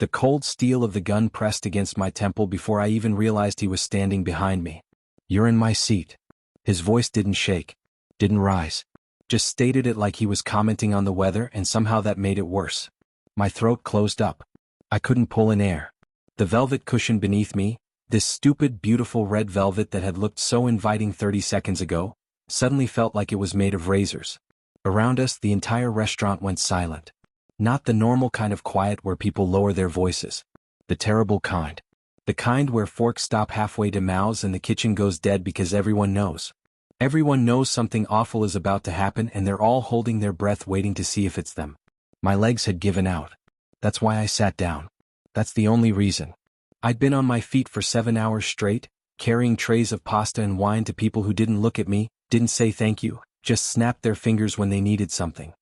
The cold steel of the gun pressed against my temple before I even realized he was standing behind me. "You're in my seat." His voice didn't shake, didn't rise. Just stated it like he was commenting on the weather, and somehow that made it worse. My throat closed up. I couldn't pull in air. The velvet cushion beneath me, this stupid, beautiful red velvet that had looked so inviting 30 seconds ago, suddenly felt like it was made of razors. Around us, the entire restaurant went silent. Not the normal kind of quiet where people lower their voices. The terrible kind. The kind where forks stop halfway to mouths and the kitchen goes dead because everyone knows. Everyone knows something awful is about to happen, and they're all holding their breath waiting to see if it's them. My legs had given out. That's why I sat down. That's the only reason. I'd been on my feet for 7 hours straight, carrying trays of pasta and wine to people who didn't look at me, didn't say thank you, just snapped their fingers when they needed something.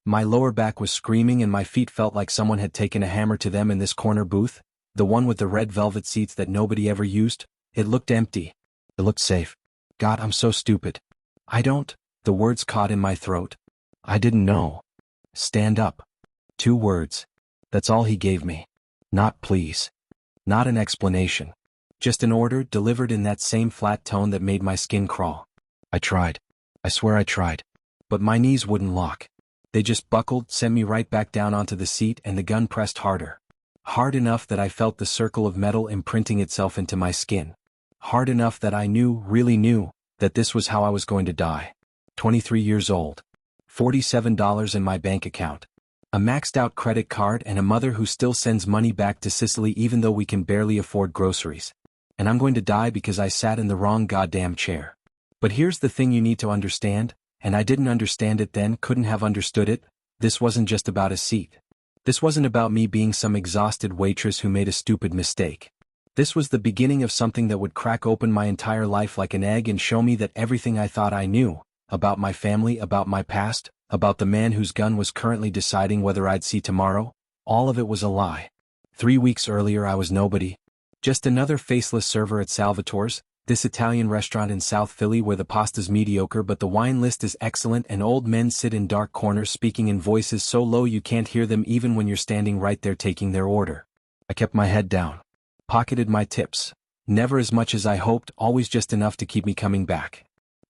My lower back was screaming and my feet felt like someone had taken a hammer to them in this corner booth, the one with the red velvet seats that nobody ever used. It looked empty. It looked safe. God, I'm so stupid. The words caught in my throat. I didn't know. Stand up. 2 words. That's all he gave me. Not please. Not an explanation. Just an order delivered in that same flat tone that made my skin crawl. I tried. I swear I tried. But my knees wouldn't lock. They just buckled, sent me right back down onto the seat, and the gun pressed harder. Hard enough that I felt the circle of metal imprinting itself into my skin. Hard enough that I knew, really knew, that this was how I was going to die. 23 years old. $47 in my bank account. A maxed-out credit card and a mother who still sends money back to Sicily even though we can barely afford groceries. And I'm going to die because I sat in the wrong goddamn chair. But here's the thing you need to understand, and I didn't understand it then, couldn't have understood it. This wasn't just about a seat. This wasn't about me being some exhausted waitress who made a stupid mistake. This was the beginning of something that would crack open my entire life like an egg and show me that everything I thought I knew, about my family, about my past, about the man whose gun was currently deciding whether I'd see tomorrow, all of it was a lie. 3 weeks earlier I was nobody. Just another faceless server at Salvatore's, this Italian restaurant in South Philly where the pasta's mediocre but the wine list is excellent and old men sit in dark corners speaking in voices so low you can't hear them even when you're standing right there taking their order. I kept my head down. Pocketed my tips. Never as much as I hoped, always just enough to keep me coming back.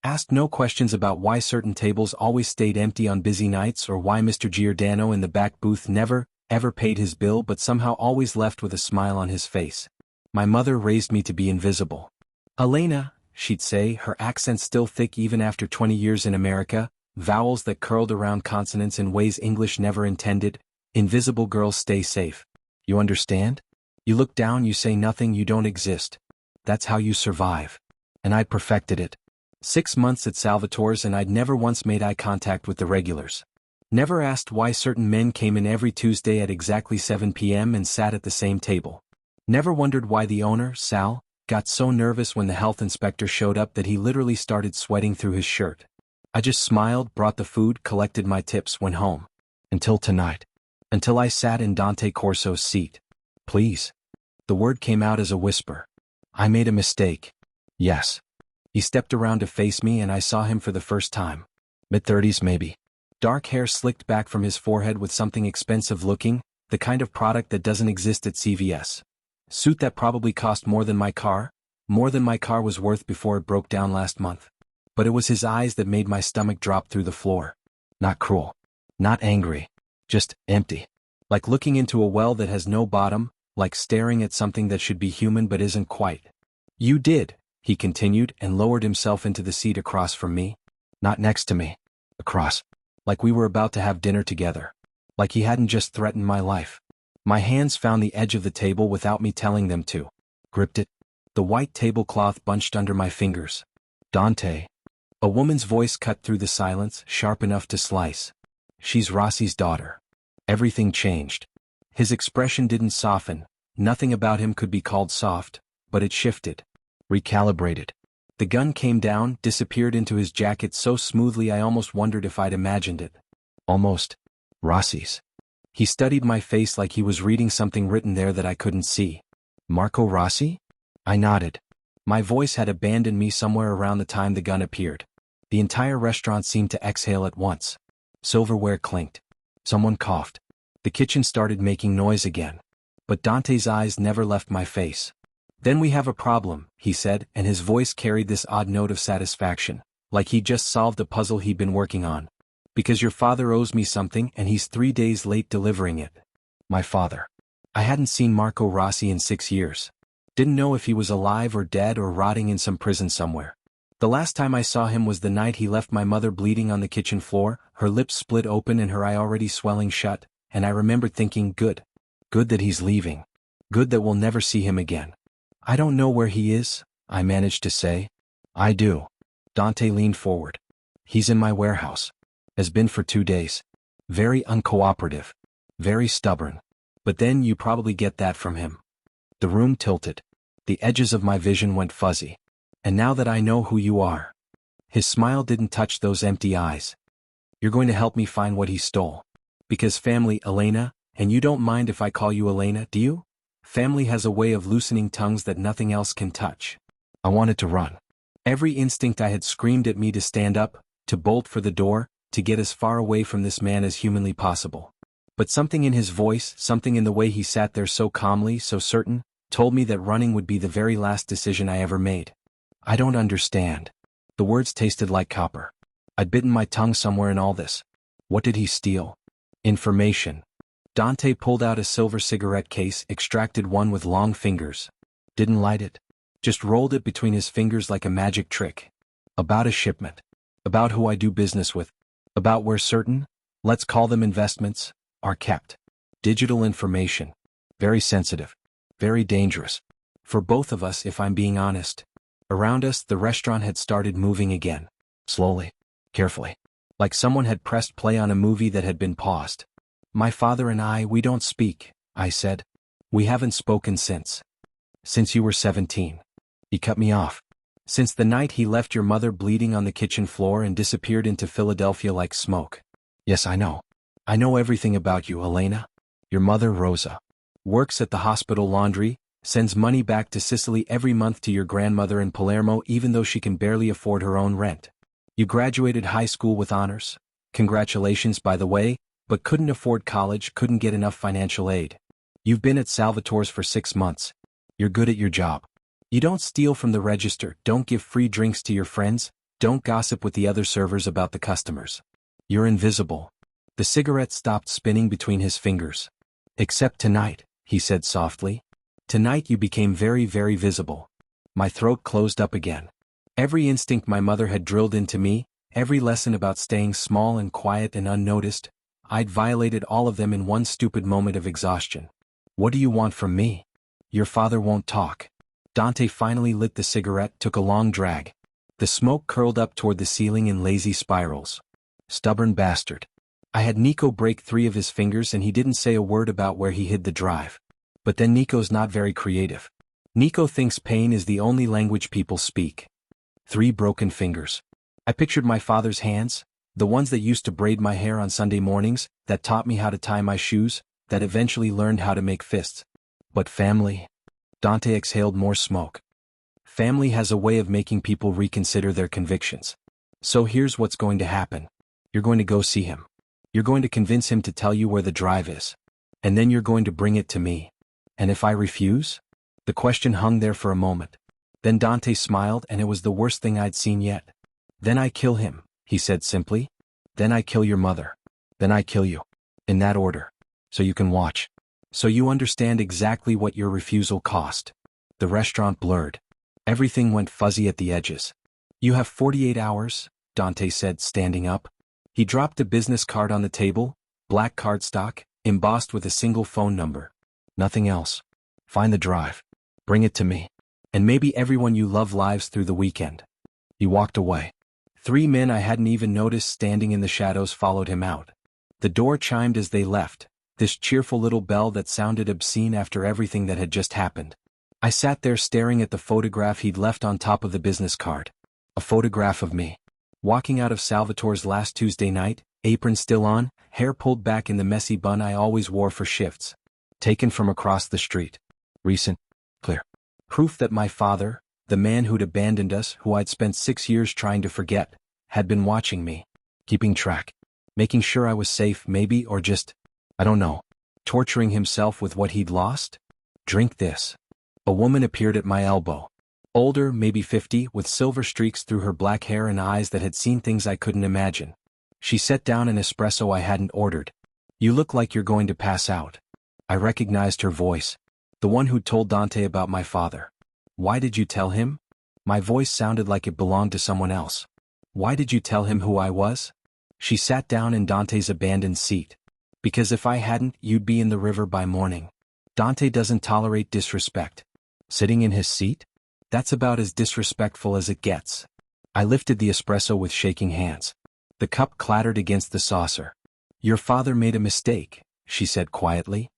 Asked no questions about why certain tables always stayed empty on busy nights or why Mr. Giordano in the back booth never, ever paid his bill but somehow always left with a smile on his face. My mother raised me to be invisible. Elena, she'd say, her accent still thick even after 20 years in America, vowels that curled around consonants in ways English never intended. Invisible girls stay safe. You understand? You look down, you say nothing, you don't exist. That's how you survive. And I perfected it. 6 months at Salvatore's and I'd never once made eye contact with the regulars. Never asked why certain men came in every Tuesday at exactly 7 p.m. and sat at the same table. Never wondered why the owner, Sal, got so nervous when the health inspector showed up that he literally started sweating through his shirt. I just smiled, brought the food, collected my tips, went home. Until tonight. Until I sat in Dante Corso's seat. Please. The word came out as a whisper. I made a mistake. Yes. He stepped around to face me and I saw him for the first time. Mid-30s maybe. Dark hair slicked back from his forehead with something expensive looking, the kind of product that doesn't exist at CVS. Suit that probably cost more than my car was worth before it broke down last month. But it was his eyes that made my stomach drop through the floor. Not cruel. Not angry. Just empty. Like looking into a well that has no bottom, like staring at something that should be human but isn't quite. You did, he continued and lowered himself into the seat across from me. Not next to me. Across. Like we were about to have dinner together. Like he hadn't just threatened my life. My hands found the edge of the table without me telling them to. Gripped it. The white tablecloth bunched under my fingers. Dante. A woman's voice cut through the silence, sharp enough to slice. She's Rossi's daughter. Everything changed. His expression didn't soften. Nothing about him could be called soft, but it shifted. Recalibrated. The gun came down, disappeared into his jacket so smoothly I almost wondered if I'd imagined it. Almost. Rossi's. He studied my face like he was reading something written there that I couldn't see. Marco Rossi? I nodded. My voice had abandoned me somewhere around the time the gun appeared. The entire restaurant seemed to exhale at once. Silverware clinked. Someone coughed. The kitchen started making noise again. But Dante's eyes never left my face. "Then we have a problem," he said, and his voice carried this odd note of satisfaction, like he'd just solved a puzzle he'd been working on. "Because your father owes me something and he's 3 days late delivering it." My father. I hadn't seen Marco Rossi in 6 years. Didn't know if he was alive or dead or rotting in some prison somewhere. The last time I saw him was the night he left my mother bleeding on the kitchen floor, her lips split open and her eye already swelling shut, and I remembered thinking, good. Good that he's leaving. Good that we'll never see him again. "I don't know where he is," I managed to say. "I do." Dante leaned forward. "He's in my warehouse. Has been for 2 days. Very uncooperative. Very stubborn. But then you probably get that from him." The room tilted. The edges of my vision went fuzzy. "And now that I know who you are." His smile didn't touch those empty eyes. "You're going to help me find what he stole. Because family, Elena, and you don't mind if I call you Elena, do you? Family has a way of loosening tongues that nothing else can touch." I wanted to run. Every instinct I had screamed at me to stand up, to bolt for the door, to get as far away from this man as humanly possible. But something in his voice, something in the way he sat there so calmly, so certain, told me that running would be the very last decision I ever made. "I don't understand." The words tasted like copper. I'd bitten my tongue somewhere in all this. What did he steal? Information. Dante pulled out a silver cigarette case, extracted one with long fingers. Didn't light it. Just rolled it between his fingers like a magic trick. "About a shipment. About who I do business with. About where certain, let's call them investments, are kept. Digital information. Very sensitive. Very dangerous. For both of us, if I'm being honest." Around us, the restaurant had started moving again. Slowly. Carefully. Like someone had pressed play on a movie that had been paused. "My father and I, we don't speak," I said. "We haven't spoken since." "Since you were 17. He cut me off. "Since the night he left your mother bleeding on the kitchen floor and disappeared into Philadelphia like smoke." "Yes, I know. I know everything about you, Elena. Your mother, Rosa, works at the hospital laundry, sends money back to Sicily every month to your grandmother in Palermo even though she can barely afford her own rent. You graduated high school with honors. Congratulations, by the way, but couldn't afford college, couldn't get enough financial aid. You've been at Salvatore's for 6 months. You're good at your job. You don't steal from the register, don't give free drinks to your friends, don't gossip with the other servers about the customers. You're invisible." The cigarette stopped spinning between his fingers. "Except tonight," he said softly. "Tonight you became very, very visible." My throat closed up again. Every instinct my mother had drilled into me, every lesson about staying small and quiet and unnoticed, I'd violated all of them in one stupid moment of exhaustion. "What do you want from me?" "Your father won't talk." Dante finally lit the cigarette, took a long drag. The smoke curled up toward the ceiling in lazy spirals. "Stubborn bastard." I had Nico break 3 of his fingers and he didn't say a word about where he hid the drive. But then Nico's not very creative. Nico thinks pain is the only language people speak. 3 broken fingers. I pictured my father's hands, the ones that used to braid my hair on Sunday mornings, that taught me how to tie my shoes, that eventually learned how to make fists. But family? Dante exhaled more smoke. Family has a way of making people reconsider their convictions. So here's what's going to happen. You're going to go see him. You're going to convince him to tell you where the drive is. And then you're going to bring it to me. And if I refuse? The question hung there for a moment. Then Dante smiled, and it was the worst thing I'd seen yet. "Then I kill him," he said simply. "Then I kill your mother. Then I kill you. In that order. So you can watch. So you understand exactly what your refusal cost." The restaurant blurred. Everything went fuzzy at the edges. "You have 48 hours, Dante said, standing up. He dropped a business card on the table, black cardstock, embossed with a single phone number. "Nothing else. Find the drive. Bring it to me. And maybe everyone you love lives through the weekend." He walked away. 3 men I hadn't even noticed standing in the shadows followed him out. The door chimed as they left, this cheerful little bell that sounded obscene after everything that had just happened. I sat there staring at the photograph he'd left on top of the business card. A photograph of me. Walking out of Salvatore's last Tuesday night, apron still on, hair pulled back in the messy bun I always wore for shifts. Taken from across the street. Recent. Clear. Proof that my father, the man who'd abandoned us, who I'd spent 6 years trying to forget, had been watching me. Keeping track. Making sure I was safe, maybe, or just, I don't know. torturing himself with what he'd lost? Drink this. A woman appeared at my elbow. Older, maybe 50, with silver streaks through her black hair and eyes that had seen things I couldn't imagine. She set down an espresso I hadn't ordered. You look like you're going to pass out. I recognized her voice. The one who'd told Dante about my father. Why did you tell him? My voice sounded like it belonged to someone else. Why did you tell him who I was? She sat down in Dante's abandoned seat. Because if I hadn't, you'd be in the river by morning. Dante doesn't tolerate disrespect. Sitting in his seat? That's about as disrespectful as it gets. I lifted the espresso with shaking hands. The cup clattered against the saucer. Your father made a mistake, she said quietly.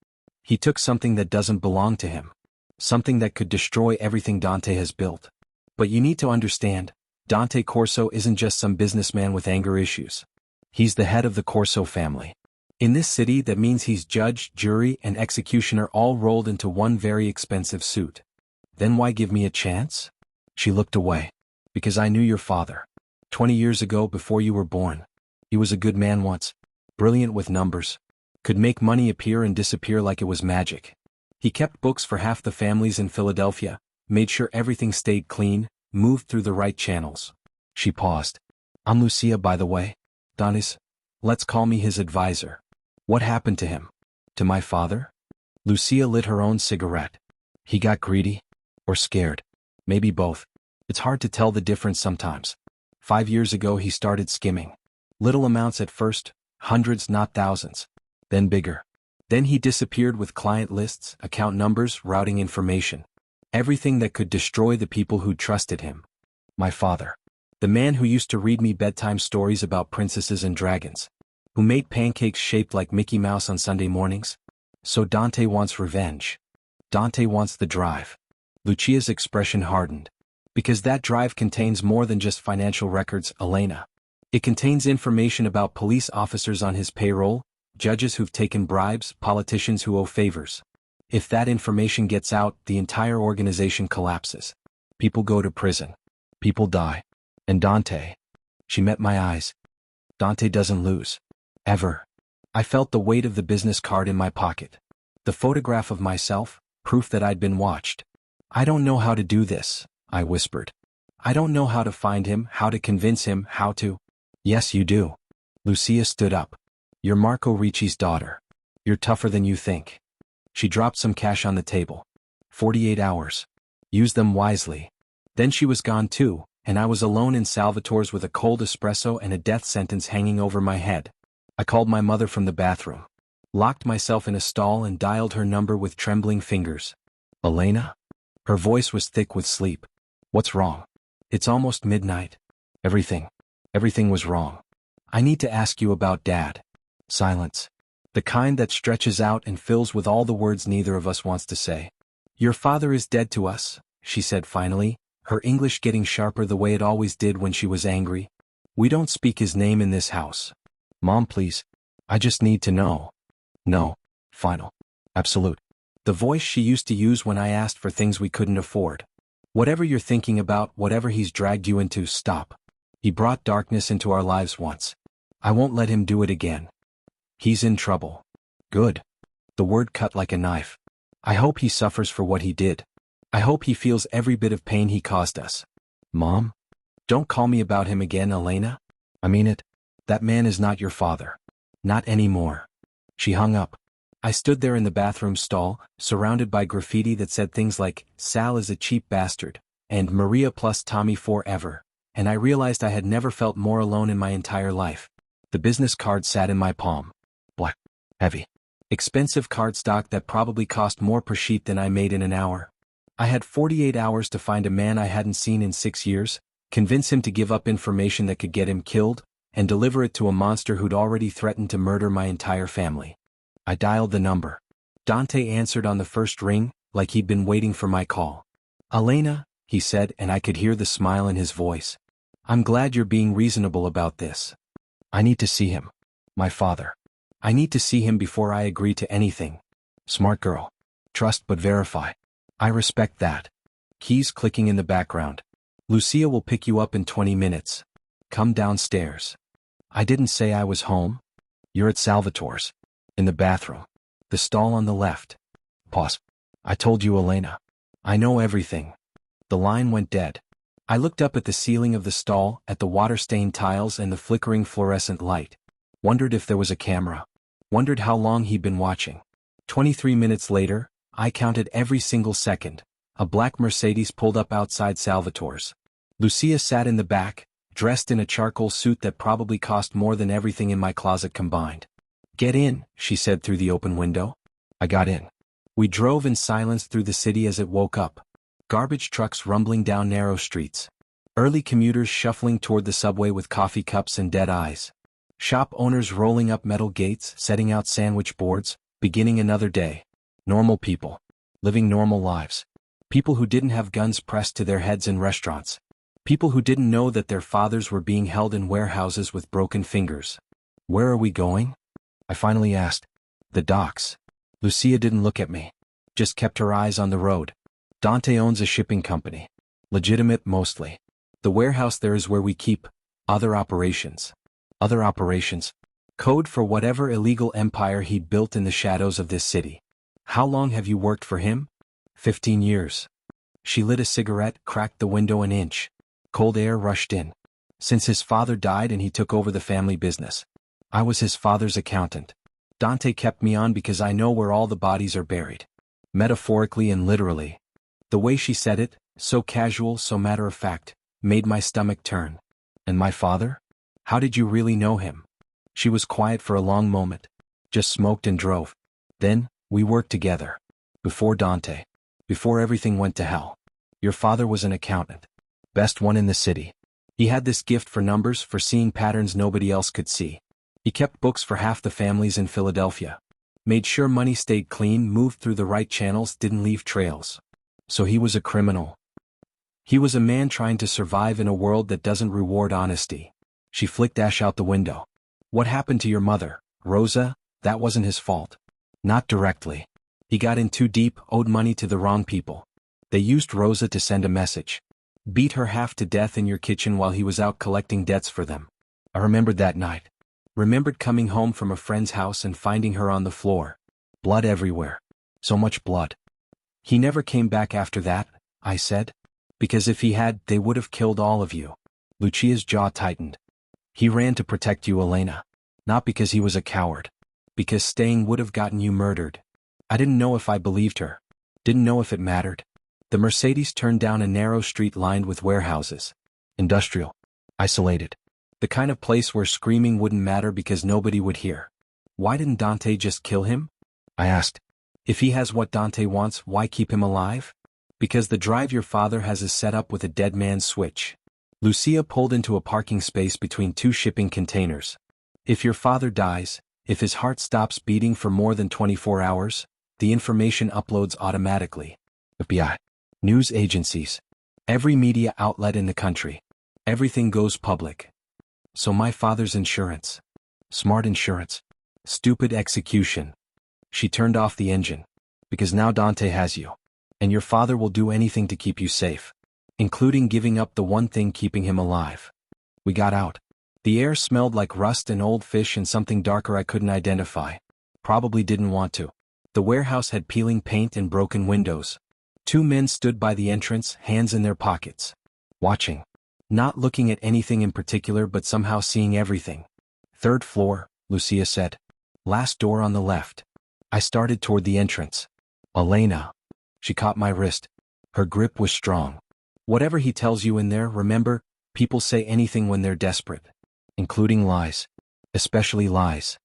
He took something that doesn't belong to him. Something that could destroy everything Dante has built. But you need to understand, Dante Corso isn't just some businessman with anger issues. He's the head of the Corso family. In this city, that means he's judge, jury, and executioner all rolled into one very expensive suit. Then why give me a chance? She looked away. Because I knew your father. 20 years ago, before you were born. He was a good man once. Brilliant with numbers. Could make money appear and disappear like it was magic. He kept books for half the families in Philadelphia, made sure everything stayed clean, moved through the right channels. She paused. I'm Lucia, by the way. Dante's. Let's call me his advisor. What happened to him? To my father? Lucia lit her own cigarette. He got greedy? Or scared? Maybe both. It's hard to tell the difference sometimes. 5 years ago he started skimming. Little amounts at first, hundreds not thousands. Then bigger. Then he disappeared with client lists, account numbers, routing information. Everything that could destroy the people who trusted him. My father. The man who used to read me bedtime stories about princesses and dragons. Who made pancakes shaped like Mickey Mouse on Sunday mornings. So Dante wants revenge. Dante wants the drive. Lucia's expression hardened. Because that drive contains more than just financial records, Elena. It contains information about police officers on his payroll, judges who've taken bribes, politicians who owe favors. If that information gets out, the entire organization collapses. People go to prison. People die. And Dante. She met my eyes. Dante doesn't lose. Ever. I felt the weight of the business card in my pocket. The photograph of myself, proof that I'd been watched. I don't know how to do this, I whispered. I don't know how to find him, how to convince him, how to. Yes, you do. Lucia stood up. You're Marco Ricci's daughter. You're tougher than you think. She dropped some cash on the table. 48 hours. Use them wisely. Then she was gone too, and I was alone in Salvatore's with a cold espresso and a death sentence hanging over my head. I called my mother from the bathroom. Locked myself in a stall and dialed her number with trembling fingers. Elena? Her voice was thick with sleep. What's wrong? It's almost midnight. Everything was wrong. I need to ask you about Dad. Silence. The kind that stretches out and fills with all the words neither of us wants to say. Your father is dead to us, she said finally, her English getting sharper the way it always did when she was angry. We don't speak his name in this house. Mom, please. I just need to know. No. Final. Absolute. The voice she used to use when I asked for things we couldn't afford. Whatever you're thinking about, whatever he's dragged you into, stop. He brought darkness into our lives once. I won't let him do it again. He's in trouble. Good. The word cut like a knife. I hope he suffers for what he did. I hope he feels every bit of pain he caused us. Mom? Don't call me about him again, Elena. I mean it. That man is not your father. Not anymore. She hung up. I stood there in the bathroom stall, surrounded by graffiti that said things like, Sal is a cheap bastard, and Maria plus Tommy forever, and I realized I had never felt more alone in my entire life. The business card sat in my palm. Black. Heavy. Expensive cardstock that probably cost more per sheet than I made in an hour. I had 48 hours to find a man I hadn't seen in 6 years, convince him to give up information that could get him killed, and deliver it to a monster who'd already threatened to murder my entire family. I dialed the number. Dante answered on the first ring, like he'd been waiting for my call. Elena, he said, and I could hear the smile in his voice. I'm glad you're being reasonable about this. I need to see him. My father. I need to see him before I agree to anything. Smart girl. Trust but verify. I respect that. Keys clicking in the background. Lucia will pick you up in 20 minutes. Come downstairs. I didn't say I was home. You're at Salvatore's. In the bathroom. The stall on the left. Pause. I told you, Elena. I know everything. The line went dead. I looked up at the ceiling of the stall, at the water-stained tiles and the flickering fluorescent light. Wondered if there was a camera. Wondered how long he'd been watching. 23 minutes later, I counted every single second. A black Mercedes pulled up outside Salvatore's. Lucia sat in the back, dressed in a charcoal suit that probably cost more than everything in my closet combined. "Get in," she said through the open window. I got in. We drove in silence through the city as it woke up. Garbage trucks rumbling down narrow streets. Early commuters shuffling toward the subway with coffee cups and dead eyes. Shop owners rolling up metal gates, setting out sandwich boards, beginning another day. Normal people. Living normal lives. People who didn't have guns pressed to their heads in restaurants. People who didn't know that their fathers were being held in warehouses with broken fingers. "Where are we going?" I finally asked. "The docks." Lucia didn't look at me. Just kept her eyes on the road. "Dante owns a shipping company. Legitimate mostly. The warehouse there is where we keep other operations." Other operations. Code for whatever illegal empire he'd built in the shadows of this city. "How long have you worked for him?" 15 years. She lit a cigarette, cracked the window an inch. Cold air rushed in. "Since his father died and he took over the family business. I was his father's accountant. Dante kept me on because I know where all the bodies are buried." Metaphorically and literally. The way she said it, so casual, so matter-of-fact, made my stomach turn. "And my father? How did you really know him?" She was quiet for a long moment. Just smoked and drove. "Then, we worked together. Before Dante. Before everything went to hell. Your father was an accountant. Best one in the city. He had this gift for numbers, for seeing patterns nobody else could see. He kept books for half the families in Philadelphia. Made sure money stayed clean, moved through the right channels, didn't leave trails. So he was a criminal. He was a man trying to survive in a world that doesn't reward honesty." She flicked ash out the window. "What happened to your mother, Rosa? That wasn't his fault." "Not directly. He got in too deep, owed money to the wrong people. They used Rosa to send a message. Beat her half to death in your kitchen while he was out collecting debts for them." I remembered that night. Remembered coming home from a friend's house and finding her on the floor. Blood everywhere. So much blood. "He never came back after that," I said. "Because if he had, they would have killed all of you." Lucia's jaw tightened. "He ran to protect you, Elena. Not because he was a coward. Because staying would have gotten you murdered." I didn't know if I believed her. Didn't know if it mattered. The Mercedes turned down a narrow street lined with warehouses. Industrial. Isolated. The kind of place where screaming wouldn't matter because nobody would hear. "Why didn't Dante just kill him?" I asked. "If he has what Dante wants, why keep him alive?" "Because the drive your father has is set up with a dead man's switch." Lucia pulled into a parking space between two shipping containers. "If your father dies, if his heart stops beating for more than 24 hours, the information uploads automatically. FBI. News agencies. Every media outlet in the country. Everything goes public. So my father's insurance. Smart insurance. Stupid execution." She turned off the engine. "Because now Dante has you. And your father will do anything to keep you safe. Including giving up the one thing keeping him alive." We got out. The air smelled like rust and old fish and something darker I couldn't identify. Probably didn't want to. The warehouse had peeling paint and broken windows. Two men stood by the entrance, hands in their pockets. Watching. Not looking at anything in particular but somehow seeing everything. "Third floor," Lucia said. "Last door on the left." I started toward the entrance. "Elena." She caught my wrist. Her grip was strong. "Whatever he tells you in there, remember, people say anything when they're desperate. Including lies. Especially lies."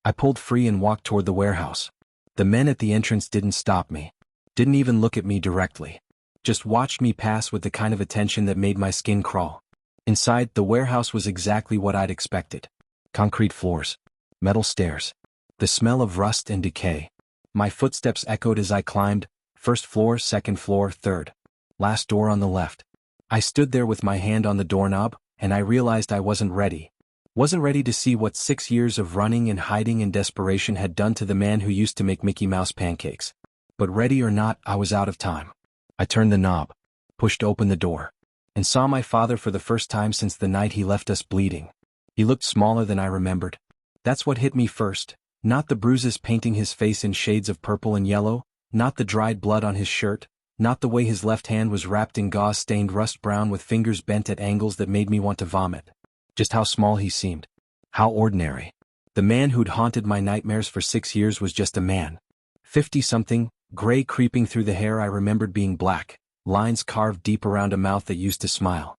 I pulled free and walked toward the warehouse. The men at the entrance didn't stop me. Didn't even look at me directly. Just watched me pass with the kind of attention that made my skin crawl. Inside, the warehouse was exactly what I'd expected. Concrete floors. Metal stairs. The smell of rust and decay. My footsteps echoed as I climbed. First floor, second floor, third. Last door on the left. I stood there with my hand on the doorknob, and I realized I wasn't ready. Wasn't ready to see what 6 years of running and hiding and desperation had done to the man who used to make Mickey Mouse pancakes. But ready or not, I was out of time. I turned the knob, pushed open the door, and saw my father for the first time since the night he left us bleeding. He looked smaller than I remembered. That's what hit me first. Not the bruises painting his face in shades of purple and yellow, not the dried blood on his shirt, not the way his left hand was wrapped in gauze-stained rust brown with fingers bent at angles that made me want to vomit. Just how small he seemed. How ordinary. The man who'd haunted my nightmares for 6 years was just a man. 50-something, gray creeping through the hair I remembered being black, lines carved deep around a mouth that used to smile.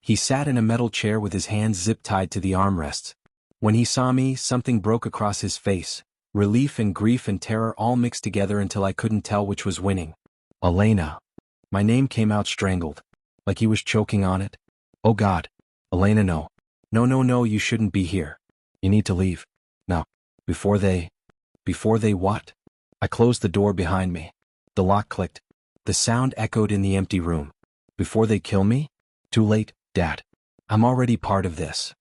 He sat in a metal chair with his hands zip-tied to the armrests. When he saw me, something broke across his face. Relief and grief and terror all mixed together until I couldn't tell which was winning. Elena. My name came out strangled. Like he was choking on it. Oh God. Elena, no. No, you shouldn't be here. You need to leave. Now. Before they what? I closed the door behind me. The lock clicked. The sound echoed in the empty room. Before they kill me? Too late, Dad. I'm already part of this.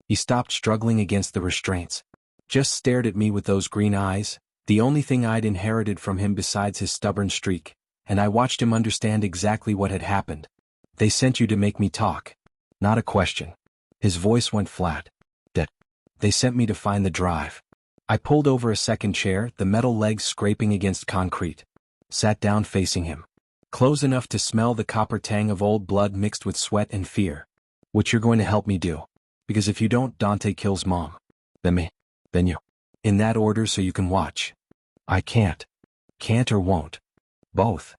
He stopped struggling against the restraints. Just stared at me with those green eyes, the only thing I'd inherited from him besides his stubborn streak, and I watched him understand exactly what had happened. They sent you to make me talk. Not a question. His voice went flat. They sent me to find the drive. I pulled over a second chair, the metal legs scraping against concrete. Sat down facing him. Close enough to smell the copper tang of old blood mixed with sweat and fear. What you're going to help me do. Because if you don't, Dante kills Mom. Then me. Then you. In that order so you can watch. I can't. Can't or won't. Both.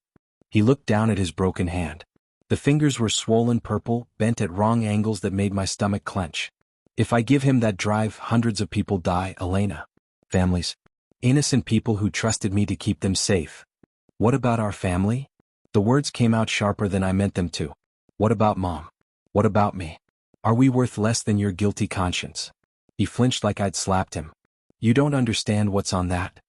He looked down at his broken hand. The fingers were swollen purple, bent at wrong angles that made my stomach clench. If I give him that drive, hundreds of people die, Elena. Families. Innocent people who trusted me to keep them safe. What about our family? The words came out sharper than I meant them to. What about Mom? What about me? Are we worth less than your guilty conscience? He flinched like I'd slapped him. You don't understand what's on that?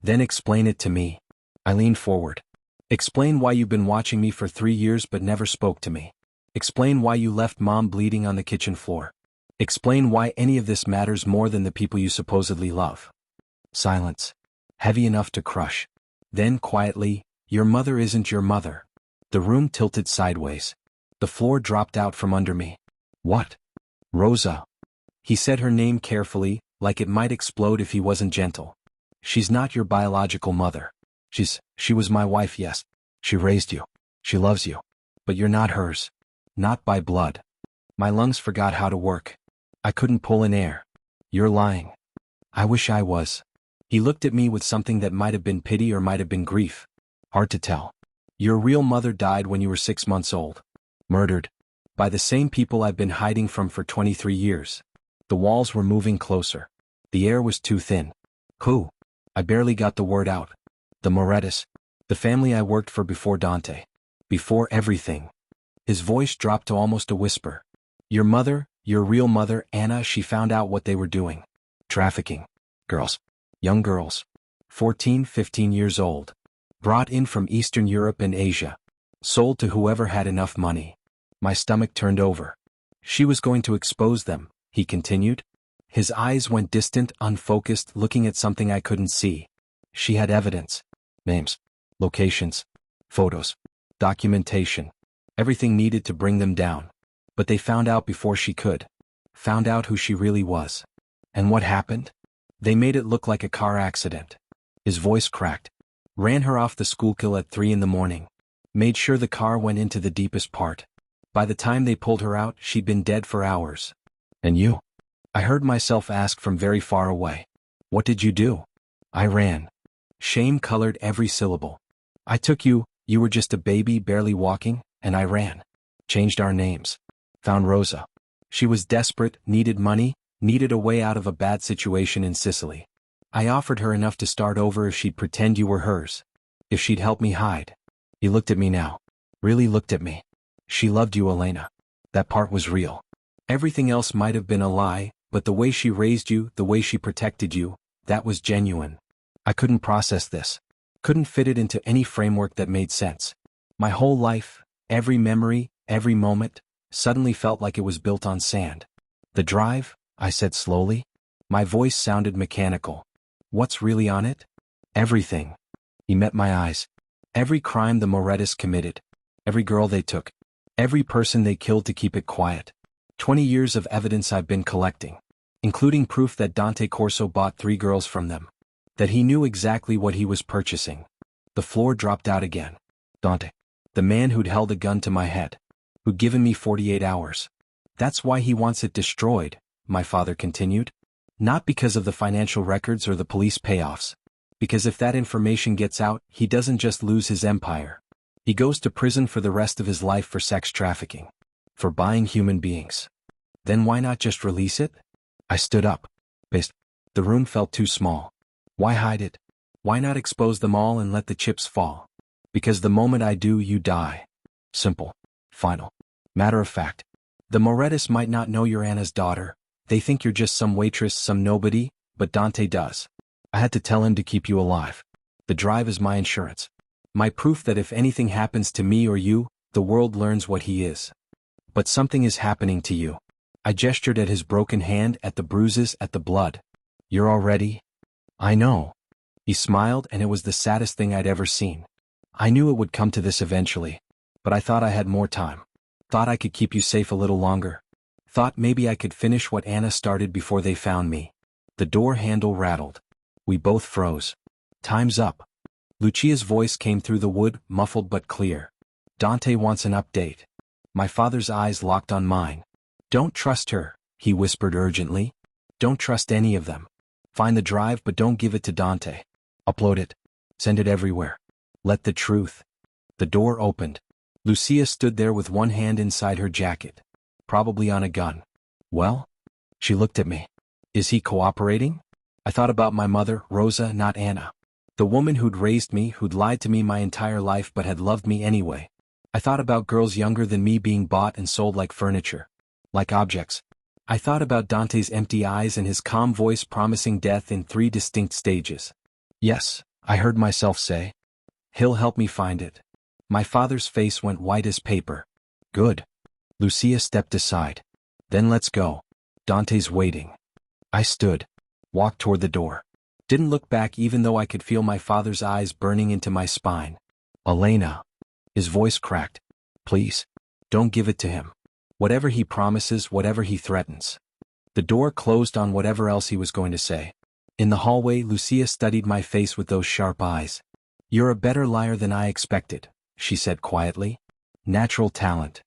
Then explain it to me. I leaned forward. Explain why you've been watching me for 3 years but never spoke to me. Explain why you left Mom bleeding on the kitchen floor. Explain why any of this matters more than the people you supposedly love. Silence. Heavy enough to crush. Then quietly, your mother isn't your mother. The room tilted sideways. The floor dropped out from under me. What? Rosa. He said her name carefully, like it might explode if he wasn't gentle. She's not your biological mother. She was my wife, yes. She raised you. She loves you. But you're not hers. Not by blood. My lungs forgot how to work. I couldn't pull in air. You're lying. I wish I was. He looked at me with something that might have been pity or might have been grief. Hard to tell. Your real mother died when you were 6 months old. Murdered. By the same people I've been hiding from for 23 years. The walls were moving closer. The air was too thin. Who? I barely got the word out. The Morettas. The family I worked for before Dante. Before everything. His voice dropped to almost a whisper. Your mother, your real mother, Anna, she found out what they were doing. Trafficking. Girls. Young girls. 14, 15 years old. Brought in from Eastern Europe and Asia. Sold to whoever had enough money. My stomach turned over. She was going to expose them, he continued. His eyes went distant, unfocused, looking at something I couldn't see. She had evidence. Names. Locations. Photos. Documentation. Everything needed to bring them down. But they found out before she could. Found out who she really was. And what happened? They made it look like a car accident. His voice cracked. Ran her off the Schuylkill at 3 a.m. Made sure the car went into the deepest part. By the time they pulled her out, she'd been dead for hours. And you? I heard myself ask from very far away. What did you do? I ran. Shame colored every syllable. I took you, you were just a baby barely walking, and I ran. Changed our names. Found Rosa. She was desperate, needed money, needed a way out of a bad situation in Sicily. I offered her enough to start over if she'd pretend you were hers. If she'd help me hide. He looked at me now. Really looked at me. She loved you, Elena. That part was real. Everything else might have been a lie, but the way she raised you, the way she protected you, that was genuine. I couldn't process this. Couldn't fit it into any framework that made sense. My whole life, every memory, every moment, suddenly felt like it was built on sand. The drive, I said slowly. My voice sounded mechanical. What's really on it? Everything. He met my eyes. Every crime the Morettas committed. Every girl they took. Every person they killed to keep it quiet. 20 years of evidence I've been collecting. including proof that Dante Corso bought 3 girls from them. That he knew exactly what he was purchasing. The floor dropped out again. Dante. The man who'd held a gun to my head. Who'd given me 48 hours. That's why he wants it destroyed, my father continued. Not because of the financial records or the police payoffs. Because if that information gets out, he doesn't just lose his empire. He goes to prison for the rest of his life for sex trafficking. For buying human beings. Then why not just release it? I stood up. The room felt too small. Why hide it? Why not expose them all and let the chips fall? Because the moment I do, you die. Simple. Final. Matter of fact. The Morettis might not know you're Anna's daughter. They think you're just some waitress, some nobody, but Dante does. I had to tell him to keep you alive. The drive is my insurance. My proof that if anything happens to me or you, the world learns what he is. But something is happening to you. I gestured at his broken hand, at the bruises, at the blood. You're already? I know. He smiled, and it was the saddest thing I'd ever seen. I knew it would come to this eventually. But I thought I had more time. Thought I could keep you safe a little longer. Thought maybe I could finish what Anna started before they found me. The door handle rattled. We both froze. Time's up. Lucia's voice came through the wood, muffled but clear. Dante wants an update. My father's eyes locked on mine. Don't trust her, he whispered urgently. Don't trust any of them. Find the drive but don't give it to Dante. Upload it. Send it everywhere. Let the truth. The door opened. Lucia stood there with one hand inside her jacket. Probably on a gun. Well? She looked at me. Is he cooperating? I thought about my mother, Rosa, not Anna. The woman who'd raised me, who'd lied to me my entire life but had loved me anyway. I thought about girls younger than me being bought and sold like furniture. Like objects. I thought about Dante's empty eyes and his calm voice promising death in 3 distinct stages. Yes, I heard myself say. He'll help me find it. My father's face went white as paper. Good. Lucia stepped aside. Then let's go. Dante's waiting. I stood. Walked toward the door. Didn't look back even though I could feel my father's eyes burning into my spine. Elena. His voice cracked. Please. Don't give it to him. Whatever he promises, whatever he threatens. The door closed on whatever else he was going to say. In the hallway, Lucia studied my face with those sharp eyes. You're a better liar than I expected, she said quietly. Natural talent.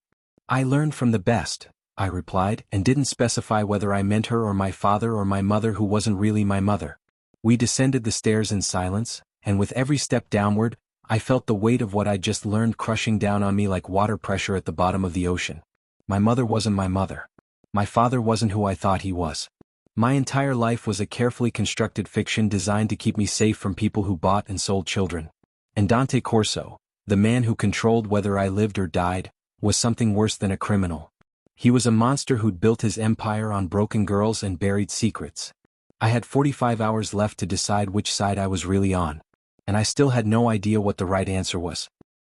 I learned from the best, I replied, and didn't specify whether I meant her or my father or my mother who wasn't really my mother. We descended the stairs in silence, and with every step downward, I felt the weight of what I'd just learned crushing down on me like water pressure at the bottom of the ocean. My mother wasn't my mother. My father wasn't who I thought he was. My entire life was a carefully constructed fiction designed to keep me safe from people who bought and sold children. And Dante Corso, the man who controlled whether I lived or died, was something worse than a criminal. He was a monster who'd built his empire on broken girls and buried secrets. I had 45 hours left to decide which side I was really on. And I still had no idea what the right answer was.